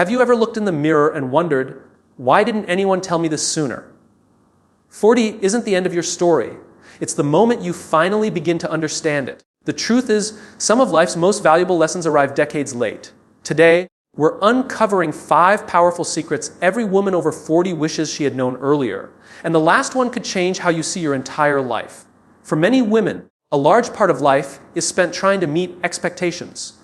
Have you ever looked in the mirror and wondered, why didn't anyone tell me this sooner? 40 isn't the end of your story. It's the moment you finally begin to understand it. The truth is, some of life's most valuable lessons arrive decades late. Today, we're uncovering 5 powerful secrets every woman over 40 wishes she had known earlier. And the last one could change how you see your entire life. For many women, a large part of life is spent trying to meet expectations.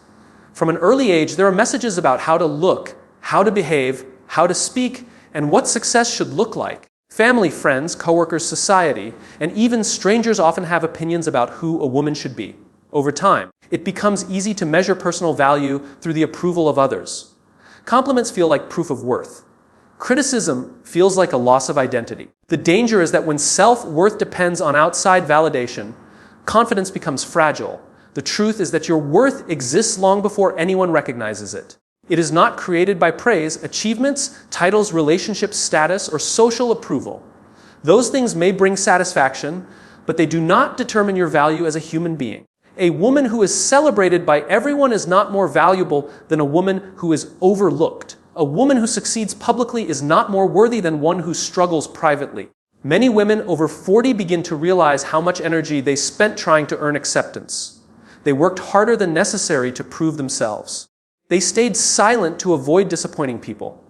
From an early age, there are messages about how to look, how to behave, how to speak, and what success should look like. Family, friends, coworkers, society, and even strangers often have opinions about who a woman should be. Over time, it becomes easy to measure personal value through the approval of others. Compliments feel like proof of worth. Criticism feels like a loss of identity. The danger is that when self-worth depends on outside validation, confidence becomes fragile. The truth is that your worth exists long before anyone recognizes it. It is not created by praise, achievements, titles, relationships, status, or social approval. Those things may bring satisfaction, but they do not determine your value as a human being. A woman who is celebrated by everyone is not more valuable than a woman who is overlooked. A woman who succeeds publicly is not more worthy than one who struggles privately. Many women over 40 begin to realize how much energy they spent trying to earn acceptance. They worked harder than necessary to prove themselves. They stayed silent to avoid disappointing people.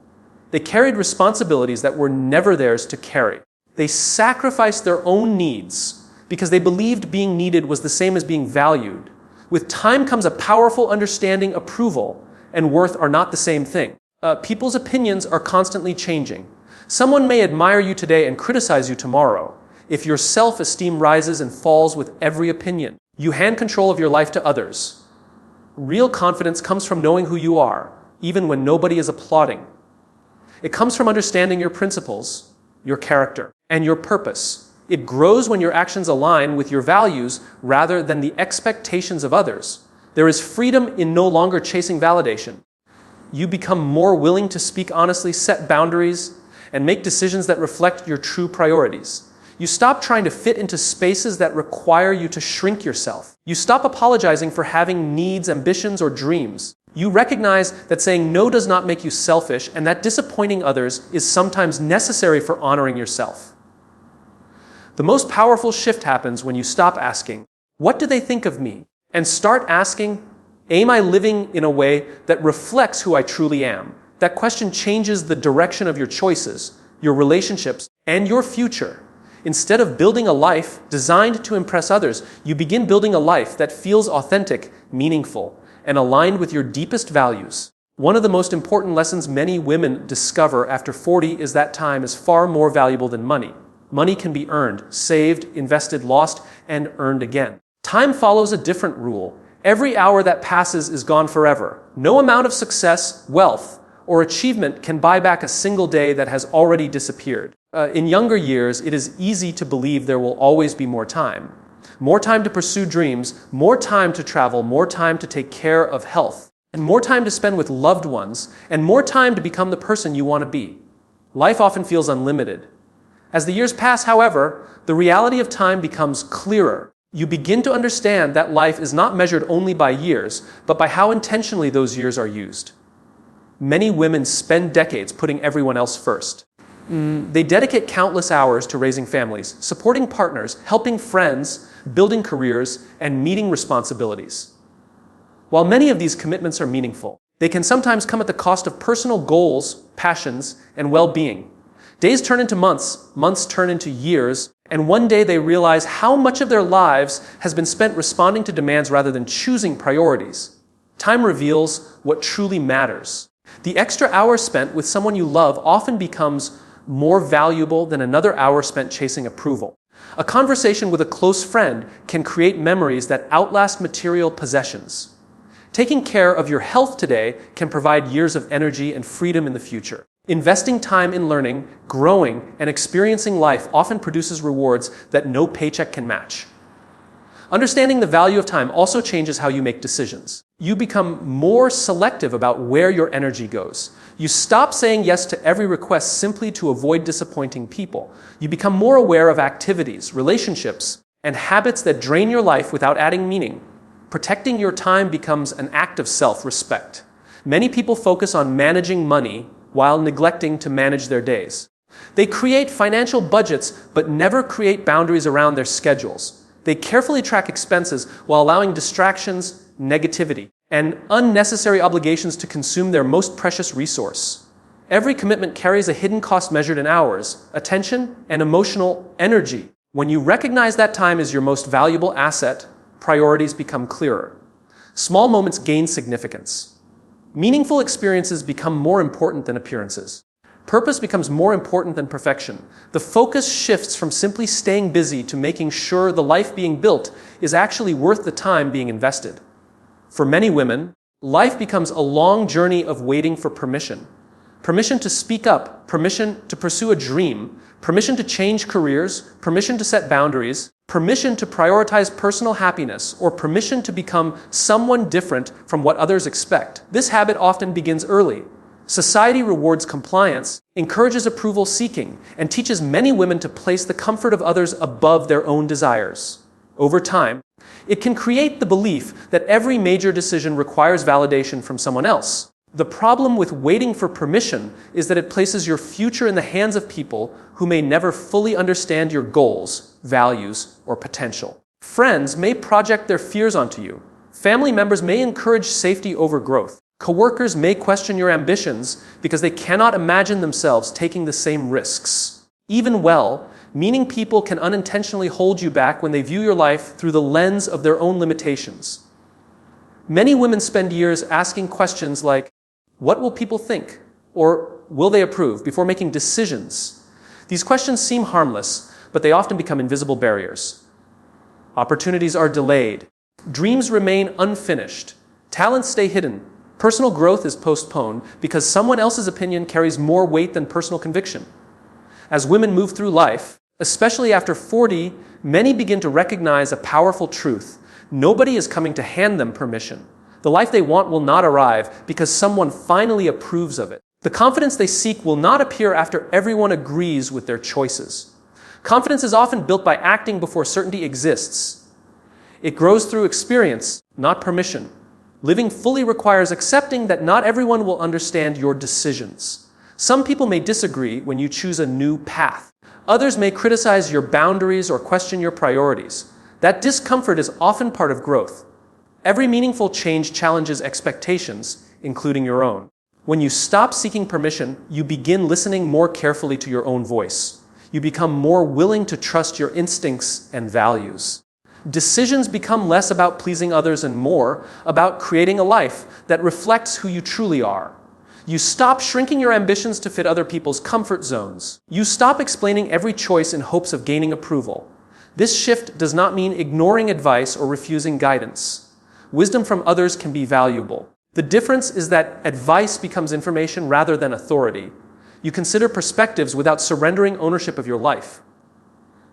They carried responsibilities that were never theirs to carry. They sacrificed their own needs because they believed being needed was the same as being valued. With time comes a powerful understanding approval and worth are not the same thing. People's opinions are constantly changing. Someone may admire you today and criticize you tomorrow. If your self-esteem rises and falls with every opinion, you hand control of your life to others. Real confidence comes from knowing who you are, even when nobody is applauding. It comes from understanding your principles, your character, and your purpose. It grows when your actions align with your values rather than the expectations of others. There is freedom in no longer chasing validation. You become more willing to speak honestly, set boundaries, and make decisions that reflect your true priorities. You stop trying to fit into spaces that require you to shrink yourself. You stop apologizing for having needs, ambitions, or dreams. You recognize that saying no does not make you selfish and that disappointing others is sometimes necessary for honoring yourself. The most powerful shift happens when you stop asking, "What do they think of me?" and start asking, "Am I living in a way that reflects who I truly am?" That question changes the direction of your choices, your relationships, and your future. Instead of building a life designed to impress others, you begin building a life that feels authentic, meaningful, and aligned with your deepest values. One of the most important lessons many women discover after 40 is that time is far more valuable than money. Money can be earned, saved, invested, lost, and earned again. Time follows a different rule. Every hour that passes is gone forever. No amount of success, wealth, or achievement can buy back a single day that has already disappeared. In younger years, it is easy to believe there will always be more time. More time to pursue dreams, more time to travel, more time to take care of health, and more time to spend with loved ones, and more time to become the person you want to be. Life often feels unlimited. As the years pass, however, the reality of time becomes clearer. You begin to understand that life is not measured only by years, but by how intentionally those years are used. Many women spend decades putting everyone else first. They dedicate countless hours to raising families, supporting partners, helping friends, building careers, and meeting responsibilities. While many of these commitments are meaningful, they can sometimes come at the cost of personal goals, passions, and well-being. Days turn into months, months turn into years, and one day they realize how much of their lives has been spent responding to demands rather than choosing priorities. Time reveals what truly matters. The extra hour spent with someone you love often becomes more valuable than another hour spent chasing approval. A conversation with a close friend can create memories that outlast material possessions. Taking care of your health today can provide years of energy and freedom in the future. Investing time in learning, growing, and experiencing life often produces rewards that no paycheck can match. Understanding the value of time also changes how you make decisions. You become more selective about where your energy goes. You stop saying yes to every request simply to avoid disappointing people. You become more aware of activities, relationships, and habits that drain your life without adding meaning. Protecting your time becomes an act of self-respect. Many people focus on managing money while neglecting to manage their days. They create financial budgets but never create boundaries around their schedules. They carefully track expenses while allowing distractions, negativity, and unnecessary obligations to consume their most precious resource. Every commitment carries a hidden cost measured in hours, attention, and emotional energy. When you recognize that time is your most valuable asset, priorities become clearer. Small moments gain significance. Meaningful experiences become more important than appearances. Purpose becomes more important than perfection. The focus shifts from simply staying busy to making sure the life being built is actually worth the time being invested. For many women, life becomes a long journey of waiting for permission. Permission to speak up, permission to pursue a dream, permission to change careers, permission to set boundaries, permission to prioritize personal happiness, or permission to become someone different from what others expect. This habit often begins early. Society rewards compliance, encourages approval seeking, and teaches many women to place the comfort of others above their own desires. Over time, it can create the belief that every major decision requires validation from someone else. The problem with waiting for permission is that it places your future in the hands of people who may never fully understand your goals, values, or potential. Friends may project their fears onto you. Family members may encourage safety over growth. Coworkers may question your ambitions because they cannot imagine themselves taking the same risks. Even well-meaning people can unintentionally hold you back when they view your life through the lens of their own limitations. Many women spend years asking questions like, "What will people think?" or "Will they approve?" before making decisions. These questions seem harmless, but they often become invisible barriers. Opportunities are delayed. Dreams remain unfinished. Talents stay hidden. Personal growth is postponed because someone else's opinion carries more weight than personal conviction. As women move through life, especially after 40, many begin to recognize a powerful truth. Nobody is coming to hand them permission. The life they want will not arrive because someone finally approves of it. The confidence they seek will not appear after everyone agrees with their choices. Confidence is often built by acting before certainty exists. It grows through experience, not permission. Living fully requires accepting that not everyone will understand your decisions. Some people may disagree when you choose a new path. Others may criticize your boundaries or question your priorities. That discomfort is often part of growth. Every meaningful change challenges expectations, including your own. When you stop seeking permission, you begin listening more carefully to your own voice. You become more willing to trust your instincts and values. Decisions become less about pleasing others and more about creating a life that reflects who you truly are. You stop shrinking your ambitions to fit other people's comfort zones. You stop explaining every choice in hopes of gaining approval. This shift does not mean ignoring advice or refusing guidance. Wisdom from others can be valuable. The difference is that advice becomes information rather than authority. You consider perspectives without surrendering ownership of your life.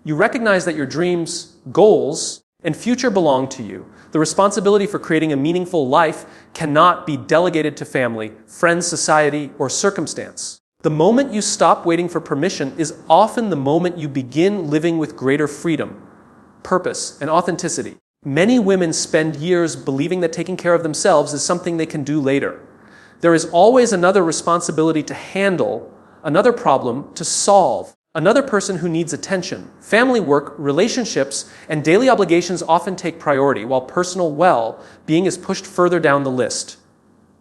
You recognize that your dreams, goals, and future belong to you. The responsibility for creating a meaningful life cannot be delegated to family, friends, society, or circumstance. The moment you stop waiting for permission is often the moment you begin living with greater freedom, purpose, and authenticity. Many women spend years believing that taking care of themselves is something they can do later. There is always another responsibility to handle, another problem to solve, another person who needs attention. Family work, relationships, and daily obligations often take priority, while personal well-being is pushed further down the list.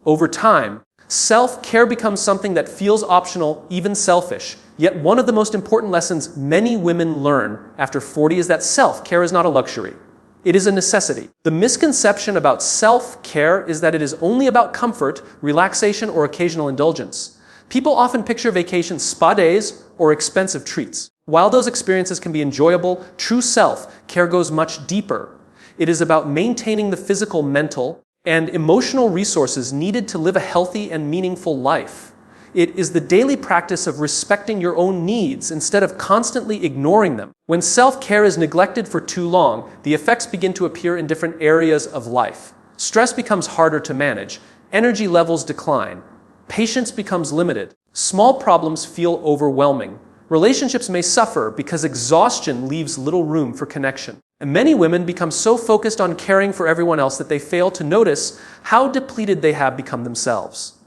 Over time, self-care becomes something that feels optional, even selfish. Yet one of the most important lessons many women learn after 40 is that self-care is not a luxury. It is a necessity. The misconception about self-care is that it is only about comfort, relaxation, or occasional indulgence. People often picture vacations, spa days, or expensive treats. While those experiences can be enjoyable, true self-care goes much deeper. It is about maintaining the physical, mental, and emotional resources needed to live a healthy and meaningful life. It is the daily practice of respecting your own needs instead of constantly ignoring them. When self-care is neglected for too long, the effects begin to appear in different areas of life. Stress becomes harder to manage. Energy levels decline. Patience becomes limited. Small problems feel overwhelming. Relationships may suffer because exhaustion leaves little room for connection. And many women become so focused on caring for everyone else that they fail to notice how depleted they have become themselves.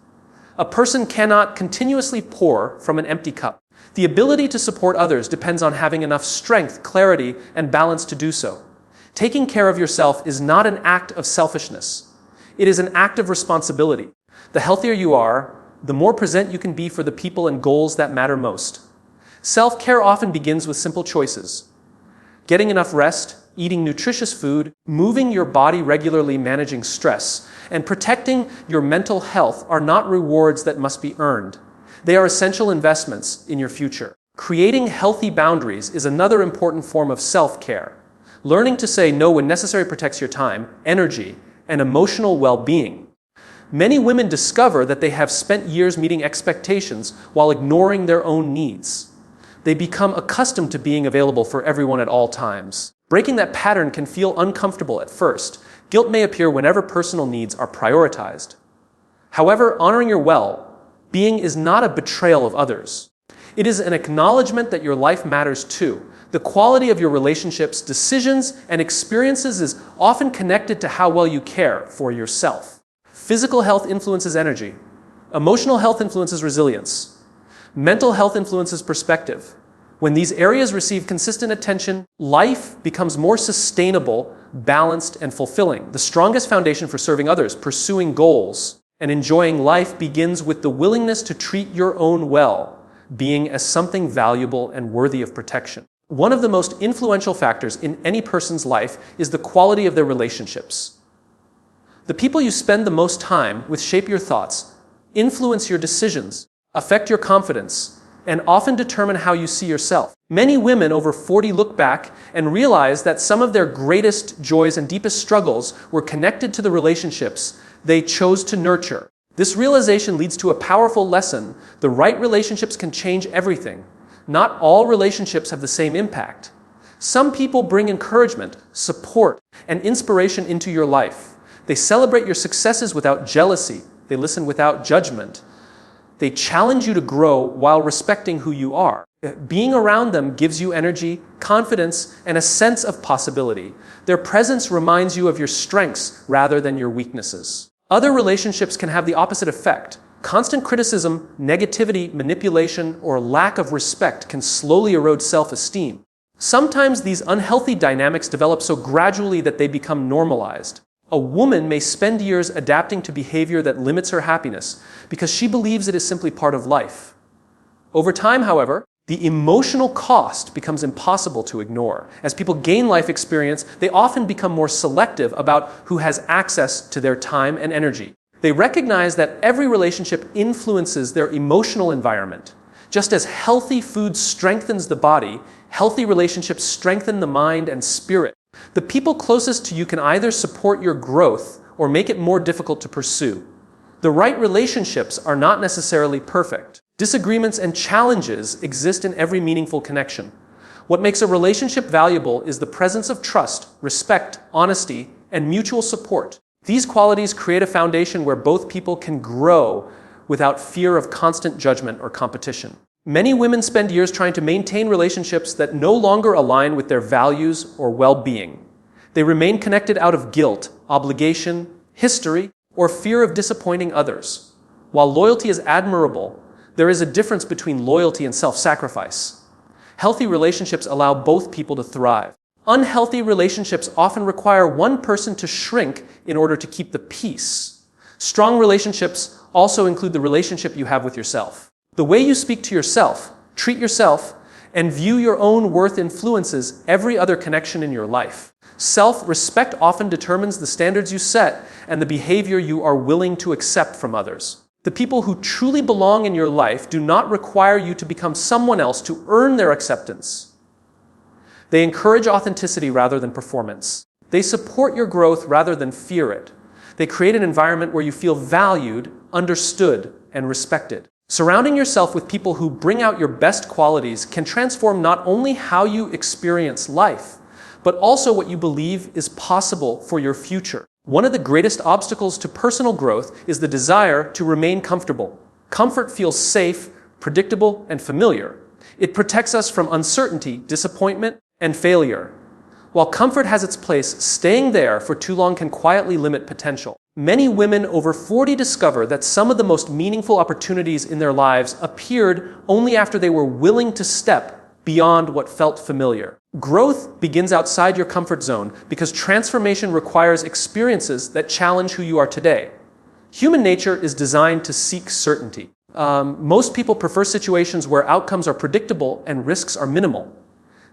A person cannot continuously pour from an empty cup. The ability to support others depends on having enough strength, clarity, and balance to do so. Taking care of yourself is not an act of selfishness. It is an act of responsibility. The healthier you are, the more present you can be for the people and goals that matter most. Self-care often begins with simple choices. Getting enough rest, eating nutritious food, moving your body regularly, managing stress, and protecting your mental health are not rewards that must be earned. They are essential investments in your future. Creating healthy boundaries is another important form of self-care. Learning to say no when necessary protects your time, energy, and emotional well-being. Many women discover that they have spent years meeting expectations while ignoring their own needs. They become accustomed to being available for everyone at all times. Breaking that pattern can feel uncomfortable at first. Guilt may appear whenever personal needs are prioritized. However, honoring your well-being is not a betrayal of others. It is an acknowledgement that your life matters too. The quality of your relationships, decisions, and experiences is often connected to how well you care for yourself. Physical health influences energy. Emotional health influences resilience. Mental health influences perspective. When these areas receive consistent attention, life becomes more sustainable, balanced, and fulfilling. The strongest foundation for serving others, pursuing goals, and enjoying life begins with the willingness to treat your own well-being as something valuable and worthy of protection. One of the most influential factors in any person's life is the quality of their relationships. The people you spend the most time with shape your thoughts, influence your decisions, affect your confidence, and often determine how you see yourself. Many women over 40 look back and realize that some of their greatest joys and deepest struggles were connected to the relationships they chose to nurture. This realization leads to a powerful lesson. The right relationships can change everything. Not all relationships have the same impact. Some people bring encouragement, support, and inspiration into your life. They celebrate your successes without jealousy. They listen without judgment. They challenge you to grow while respecting who you are. Being around them gives you energy, confidence, and a sense of possibility. Their presence reminds you of your strengths rather than your weaknesses. Other relationships can have the opposite effect. Constant criticism, negativity, manipulation, or lack of respect can slowly erode self-esteem. Sometimes these unhealthy dynamics develop so gradually that they become normalized. A woman may spend years adapting to behavior that limits her happiness because she believes it is simply part of life. Over time, however, the emotional cost becomes impossible to ignore. As people gain life experience, they often become more selective about who has access to their time and energy. They recognize that every relationship influences their emotional environment. Just as healthy food strengthens the body, healthy relationships strengthen the mind and spirit. The people closest to you can either support your growth or make it more difficult to pursue. The right relationships are not necessarily perfect. Disagreements and challenges exist in every meaningful connection. What makes a relationship valuable is the presence of trust, respect, honesty, and mutual support. These qualities create a foundation where both people can grow without fear of constant judgment or competition. Many women spend years trying to maintain relationships that no longer align with their values or well-being. They remain connected out of guilt, obligation, history, or fear of disappointing others. While loyalty is admirable, there is a difference between loyalty and self-sacrifice. Healthy relationships allow both people to thrive. Unhealthy relationships often require one person to shrink in order to keep the peace. Strong relationships also include the relationship you have with yourself. The way you speak to yourself, treat yourself, and view your own worth influences every other connection in your life. Self-respect often determines the standards you set and the behavior you are willing to accept from others. The people who truly belong in your life do not require you to become someone else to earn their acceptance. They encourage authenticity rather than performance. They support your growth rather than fear it. They create an environment where you feel valued, understood, and respected. Surrounding yourself with people who bring out your best qualities can transform not only how you experience life, but also what you believe is possible for your future. One of the greatest obstacles to personal growth is the desire to remain comfortable. Comfort feels safe, predictable, and familiar. It protects us from uncertainty, disappointment, and failure. While comfort has its place, staying there for too long can quietly limit potential. Many women over 40 discover that some of the most meaningful opportunities in their lives appeared only after they were willing to step beyond what felt familiar. Growth begins outside your comfort zone because transformation requires experiences that challenge who you are today. Human nature is designed to seek certainty. Most people prefer situations where outcomes are predictable and risks are minimal.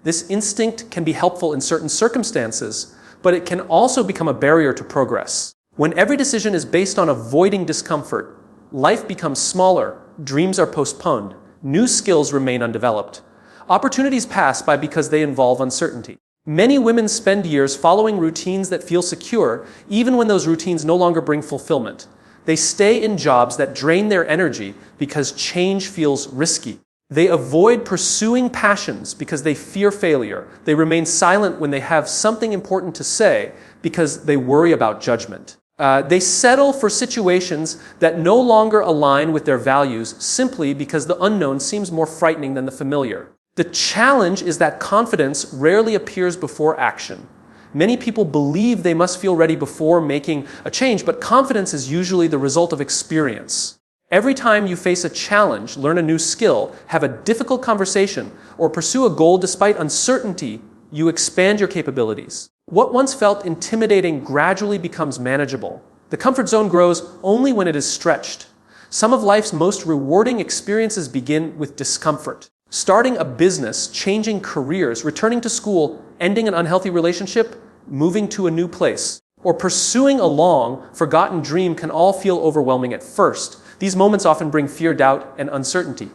This instinct can be helpful in certain circumstances, but it can also become a barrier to progress. When every decision is based on avoiding discomfort, life becomes smaller, dreams are postponed, new skills remain undeveloped. Opportunities pass by because they involve uncertainty. Many women spend years following routines that feel secure, even when those routines no longer bring fulfillment. They stay in jobs that drain their energy because change feels risky. They avoid pursuing passions because they fear failure. They remain silent when they have something important to say because they worry about judgment. They settle for situations that no longer align with their values simply because the unknown seems more frightening than the familiar. The challenge is that confidence rarely appears before action. Many people believe they must feel ready before making a change, but confidence is usually the result of experience. Every time you face a challenge, learn a new skill, have a difficult conversation, or pursue a goal despite uncertainty, you expand your capabilities. What once felt intimidating gradually becomes manageable. The comfort zone grows only when it is stretched. Some of life's most rewarding experiences begin with discomfort. Starting a business, changing careers, returning to school, ending an unhealthy relationship, moving to a new place, or pursuing a long, forgotten dream can all feel overwhelming at first. These moments often bring fear, doubt, and uncertainty.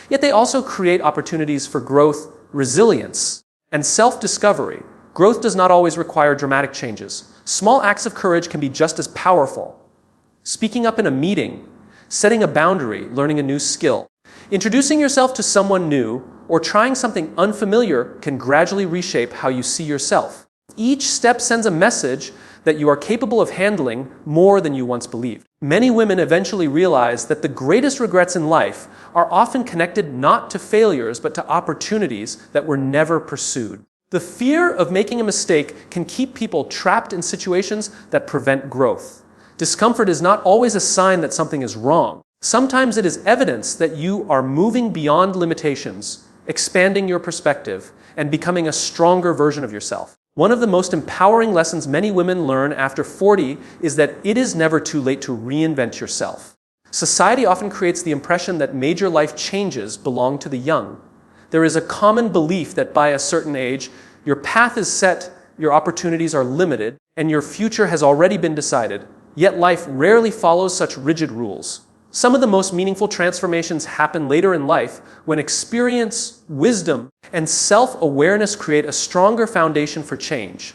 Yet they also create opportunities for growth, resilience, and self-discovery. Growth does not always require dramatic changes. Small acts of courage can be just as powerful. Speaking up in a meeting, setting a boundary, learning a new skill. Introducing yourself to someone new or trying something unfamiliar can gradually reshape how you see yourself. Each step sends a message that you are capable of handling more than you once believed. Many women eventually realize that the greatest regrets in life are often connected not to failures but to opportunities that were never pursued. The fear of making a mistake can keep people trapped in situations that prevent growth. Discomfort is not always a sign that something is wrong. Sometimes it is evidence that you are moving beyond limitations, expanding your perspective, and becoming a stronger version of yourself. One of the most empowering lessons many women learn after 40 is that it is never too late to reinvent yourself. Society often creates the impression that major life changes belong to the young. There is a common belief that by a certain age, your path is set, your opportunities are limited, and your future has already been decided. Yet life rarely follows such rigid rules. Some of the most meaningful transformations happen later in life when experience, wisdom, and self-awareness create a stronger foundation for change.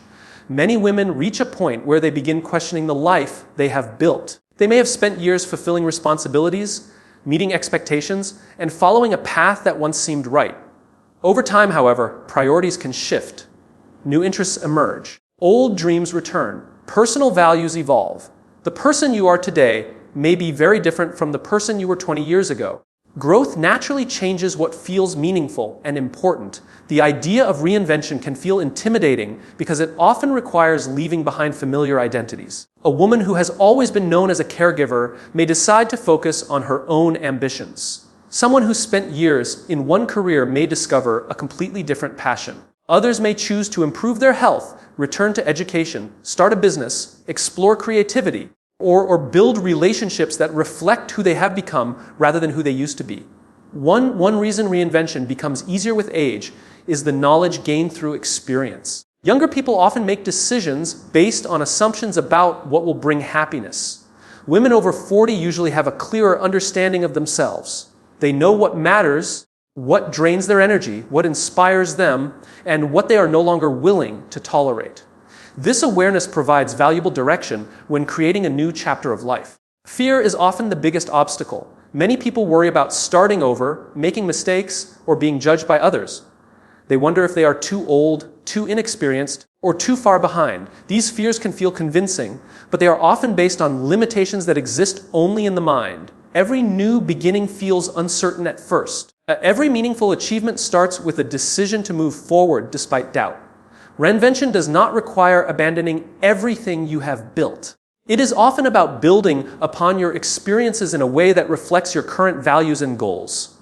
Many women reach a point where they begin questioning the life they have built. They may have spent years fulfilling responsibilities, meeting expectations, and following a path that once seemed right. Over time, however, priorities can shift. New interests emerge. Old dreams return. Personal values evolve. The person you are today may be very different from the person you were 20 years ago. Growth naturally changes what feels meaningful and important. The idea of reinvention can feel intimidating because it often requires leaving behind familiar identities. A woman who has always been known as a caregiver may decide to focus on her own ambitions. Someone who spent years in one career may discover a completely different passion. Others may choose to improve their health, return to education, start a business, explore creativity, or build relationships that reflect who they have become rather than who they used to be. One reason reinvention becomes easier with age is the knowledge gained through experience. Younger people often make decisions based on assumptions about what will bring happiness. Women over 40 usually have a clearer understanding of themselves. They know what matters, what drains their energy, what inspires them, and what they are no longer willing to tolerate. This awareness provides valuable direction when creating a new chapter of life. Fear is often the biggest obstacle. Many people worry about starting over, making mistakes, or being judged by others. They wonder if they are too old, too inexperienced, or too far behind. These fears can feel convincing, but they are often based on limitations that exist only in the mind. Every new beginning feels uncertain at first. Every meaningful achievement starts with a decision to move forward despite doubt. Reinvention does not require abandoning everything you have built. It is often about building upon your experiences in a way that reflects your current values and goals.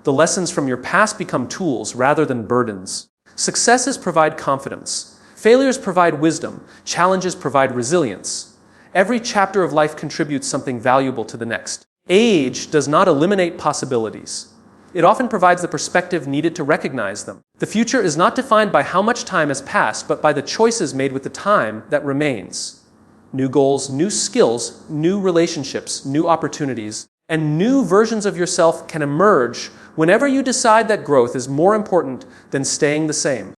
The lessons from your past become tools rather than burdens. Successes provide confidence. Failures provide wisdom. Challenges provide resilience. Every chapter of life contributes something valuable to the next. Age does not eliminate possibilities. It often provides the perspective needed to recognize them. The future is not defined by how much time has passed, but by the choices made with the time that remains. New goals, new skills, new relationships, new opportunities, and new versions of yourself can emerge whenever you decide that growth is more important than staying the same.